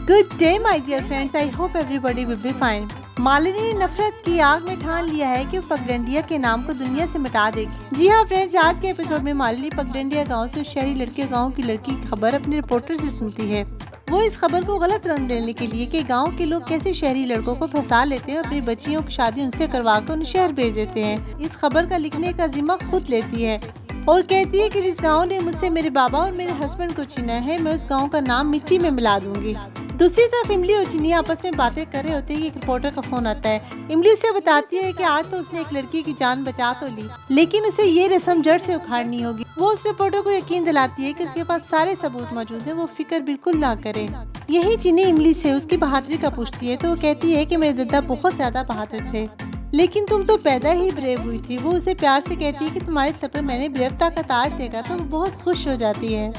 Good day my dear friends, I hope everybody will be fine. Malini ने नफरत की आग में ठान लिया है कि वो पगडंडिया के नाम को दुनिया से मिटा देगी। जी हाँ फ्रेंड्स, आज के एपिसोड में मालिनी पगडंडिया गांव से शहरी लड़के गांव की लड़की की खबर अपने रिपोर्टर से सुनती है। वो इस खबर को गलत रंग देने के लिए कि गांव के लोग कैसे शहरी लड़कों को फंसा लेते हैं और अपनी बच्चियों की शादी उनसे करवा कर उन्हें शहर भेज देते हैं, इस खबर का लिखने का जिम्मा खुद लेती है और कहती है कि जिस गांव ने मुझसे मेरे बाबा और मेरे हस्बैंड को छीना है, मैं उस गांव का नाम मिट्टी में मिला दूंगी। दूसरी तरफ इमली और चिनी आपस में बातें कर रहे होते हैं कि एक रिपोर्टर का फोन आता है। इमली उसे बताती है कि आज तो उसने एक लड़की की जान बचा तो ली, लेकिन उसे ये रस्म जड़ से उखाड़नी होगी। वो उस रिपोर्टर को यकीन दिलाती है कि उसके पास सारे सबूत मौजूद हैं, वो फिक्र बिल्कुल ना करे। यही चिनी इमली से उसकी बहादुरी का पूछती है तो वो कहती है कि मेरे दादा बहुत ज्यादा बहादुर थे, लेकिन तुम तो पैदा ही ब्रेव हुई थी। वो उसे प्यार से कहती है कि तुम्हारे सर पर मैंने ब्रेवता का ताज देखा तो वो बहुत खुश हो जाती है।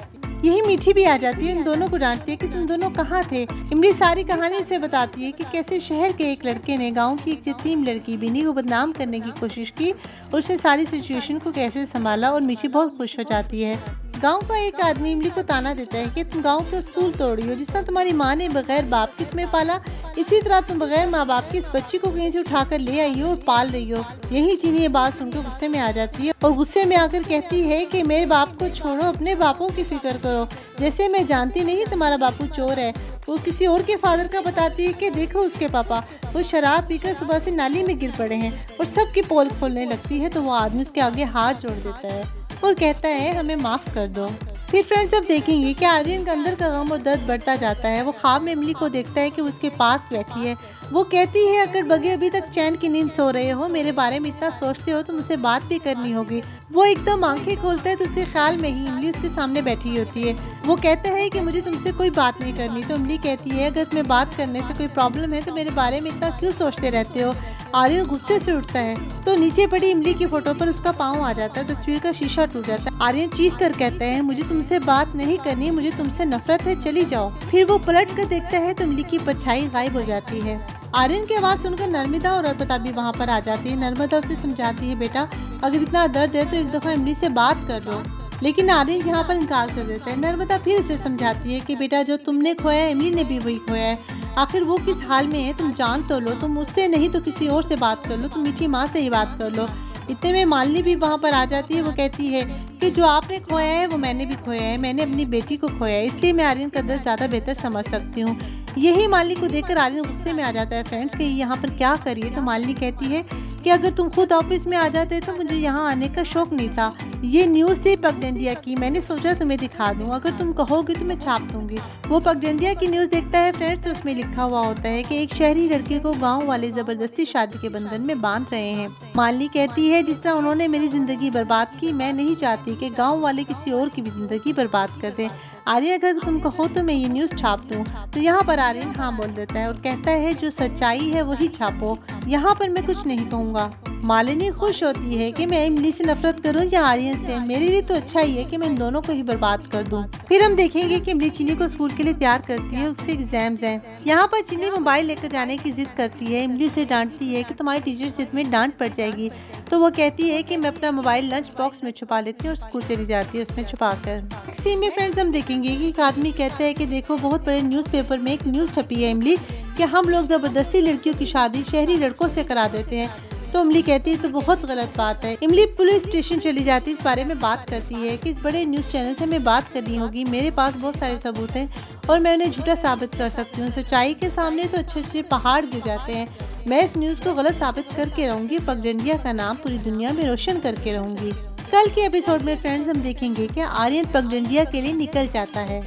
यही मीठी भी आ जाती है, इन दोनों को डांटती है कि तुम दोनों कहाँ थे। इमली सारी कहानी उसे बताती है कि कैसे शहर के एक लड़के ने गांव की एक यतीम लड़की बिनी को बदनाम करने की कोशिश की और उसने सारी सिचुएशन को कैसे संभाला और मीठी बहुत खुश हो जाती है। गांव का एक आदमी इमली को ताना देता है कि तुम गांव के उसूल तोड़ी हो, जिस तरह तुम्हारी माँ ने बगैर बाप के तुम्हें पाला, इसी तरह तुम बगैर माँ बाप की इस बच्ची को कहीं से उठाकर ले आई हो और पाल रही हो। यही चीनी ये बात सुनकर गुस्से में आ जाती है और गुस्से में आकर कहती है कि मेरे बाप को छोड़ो, अपने बापों की फिक्र करो। जैसे मैं जानती नहीं तुम्हारा बापू चोर है। वो किसी और के फादर का बताती है कि देखो उसके पापा, वो शराब पीकर सुबह से नाली में गिर पड़े हैं और सबकी पोल खोलने लगती है। तो वो आदमी उसके आगे हाथ जोड़ देता है और कहता है हमें माफ कर दो। फिर फ्रेंड्स अब देखेंगे कि आर्यन का अंदर का गम और दर्द बढ़ता जाता है। वो ख्वाब में इमली को देखता है कि वो उसके पास बैठी है। वो कहती है अगर बगे अभी तक चैन की नींद सो रहे हो, मेरे बारे में इतना सोचते हो तो मुझसे बात भी करनी होगी। वो एकदम आंखें खोलता है तो उसके ख्याल में ही इमली उसके सामने बैठी होती है। वो कहता है कि मुझे तुमसे कोई बात नहीं करनी। तो इमली कहती है अगर तुम्हें बात करने से कोई प्रॉब्लम है तो मेरे बारे में इतना क्यों सोचते रहते हो। आर्यन गुस्से से उठता है तो नीचे पड़ी इमली की फोटो पर उसका पाँव आ जाता है, तस्वीर का शीशा टूट जाता है। आर्यन चीख कर कहता है मुझे तुमसे बात नहीं करनी, मुझे तुमसे नफरत है, चली जाओ। फिर वो पलट कर देखता है तो इमली की परछाई गायब हो जाती है। आर्यन की आवाज़ सुनकर नर्मदा और अर्पिता भी वहाँ पर आ जाती है। नर्मदा उसे समझाती है बेटा अगर इतना दर्द है तो एक दफ़ा इमली से बात कर लो, लेकिन आर्यन यहाँ पर इनकार कर देता है। नर्मदा फिर उसे समझाती है कि बेटा जो तुमने खोया है इमली ने भी वही खोया है, आखिर वो किस हाल में है तुम जान तो लो, तुम उससे नहीं तो किसी और से बात कर लो, तुम मीठी माँ से ही बात कर लो। इतने में मालिनी भी वहाँ पर आ जाती है। वो कहती है कि जो आपने खोया है वो मैंने भी खोया है, मैंने अपनी बेटी को खोया है, इसलिए मैं आर्यन का दर्द ज़्यादा बेहतर समझ सकती हूँ। यही मालिनी को देखकर आर्यन गुस्से में आ जाता है फ्रेंड्स कि यहाँ पर क्या करिए। तो मालिनी कहती है कि अगर तुम खुद ऑफिस में आ जाते तो मुझे यहाँ आने का शौक नहीं था। ये न्यूज़ थी पगडंडिया की, मैंने सोचा तुम्हें दिखा दूँ, अगर तुम कहोगे तो मैं छाप दूंगी। वो पगडंडिया की न्यूज़ देखता है फ्रेंड्स तो उसमें लिखा हुआ होता है कि एक शहरी लड़के को गाँव वाले जबरदस्ती शादी के बंधन में बांध रहे हैं। मालिनी कहती है जिस तरह उन्होंने मेरी जिंदगी बर्बाद की, मैं नहीं चाहती कि गाँव वाले किसी और की भी जिंदगी बर्बाद कर दें। आर्यन अगर तुम कहो तो मैं ये न्यूज़ छाप दूँ। तो यहाँ पर आर्यन हाँ बोल देता है और कहता है जो सच्चाई है वही छापो, यहाँ पर मैं कुछ नहीं कहूँगा। मालिनी खुश होती है कि मैं इमली से नफरत करूं या आर्यन से, मेरे लिए तो अच्छा ही है कि मैं इन दोनों को ही बर्बाद कर दूं। फिर हम देखेंगे कि इमली चिनी को स्कूल के लिए तैयार करती है, उससे एग्जाम्स हैं। यहाँ पर चिनी मोबाइल लेकर जाने की जिद करती है। इमली उसे डांटती है कि तुम्हारी टीचर से तुम्हें डांट पड़ जाएगी। तो वो कहती है कि मैं अपना मोबाइल लंच बॉक्स में छुपा लेती हूँ और स्कूल चली जाती है उसमें छुपा कर। इसी में फ्रेंड्स हम देखेंगे कि एक आदमी कहता है कि देखो बहुत बड़े न्यूज़पेपर में एक न्यूज़ छपी है इमली कि हम लोग जबरदस्ती लड़कियों की शादी शहरी लड़कों से करा देते हैं। तो इमली कहती है तो बहुत गलत बात है। इमली पुलिस स्टेशन चली जाती है, इस बारे में बात करती है कि इस बड़े न्यूज़ चैनल से हमें बात करनी होगी, मेरे पास बहुत सारे सबूत हैं और मैं उन्हें झूठा साबित कर सकती हूँ। सच्चाई के सामने तो अच्छे अच्छे पहाड़ गिर जाते हैं। मैं इस न्यूज़ को गलत साबित करके रहूँगी, पगडंडिया का नाम पूरी दुनिया में रोशन करके रहूँगी। कल के एपिसोड में फ्रेंड्स हम देखेंगे कि आर्यन पगडंडिया के लिए निकल जाता है।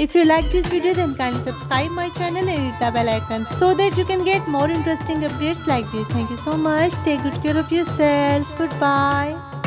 If you like this video then kindly subscribe my channel and hit the bell icon so that you can get more interesting updates like this. Thank you so much. Take good care of yourself. Goodbye.